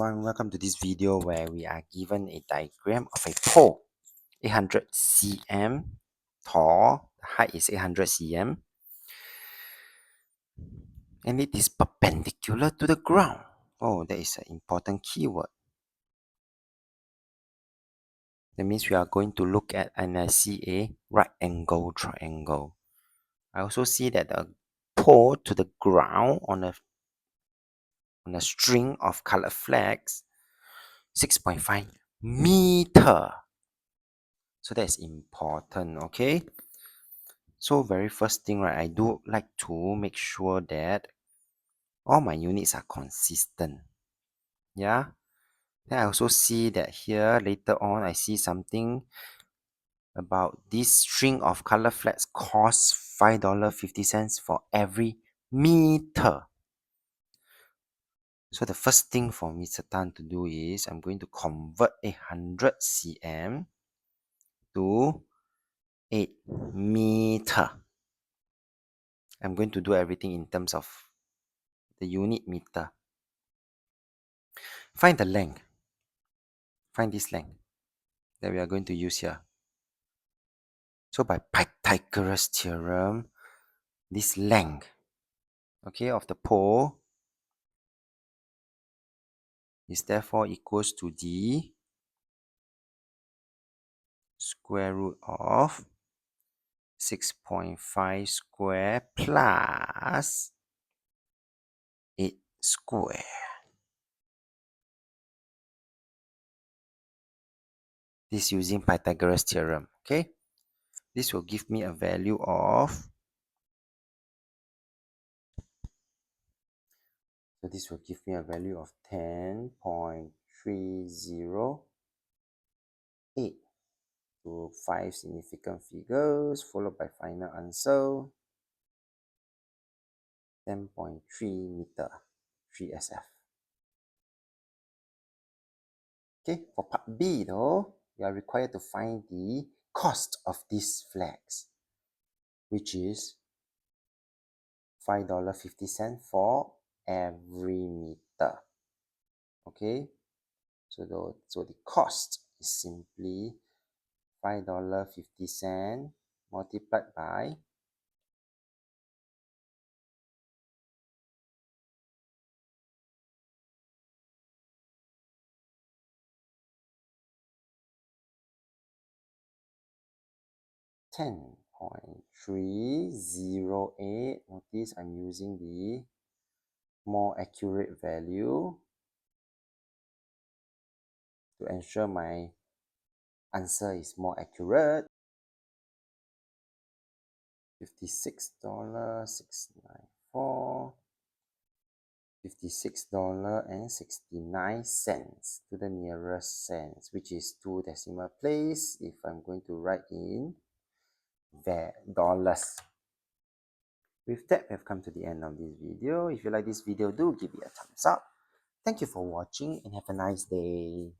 everyone, welcome to this video where we are given a diagram of a pole 800 cm tall, the height is 800 cm, and it is perpendicular to the ground. Oh, that is an important keyword. That means we are going to look at and I see a right angle triangle. I also see that the pole to the ground on a string of colored flags 6.5 meter. So that's important, okay? So very first thing, right, I do like to make sure that all my units are consistent. Yeah. Then I also see that here later on I see something about this string of color flags costs $5.50 for every meter. So the first thing for Mr. Tan to do is I'm going to convert 800 cm to 8 meter. I'm going to do everything in terms of the unit meter. Find the length. Find this length that we are going to use here. So by Pythagoras Theorem, this length, okay, of the pole is therefore equals to the square root of 6.5 square plus 8 square. This using Pythagoras Theorem, okay? This will give me a value of, so this will give me a value of 10.308 to 5 significant figures followed by final answer 10.3 meter, 3 SF. Okay, for part B though, you are required to find the cost of these flags, which is $5.50 for every meter. Okay, so the cost is simply $5.50 multiplied by 10.308. Notice I'm using the more accurate value to ensure my answer is more accurate. $56.694, $56.69 to the nearest cents, which is 2 decimal place if I'm going to write in dollars. With that, we have come to the end of this video. If you like this video, do give it a thumbs up. Thank you for watching and have a nice day.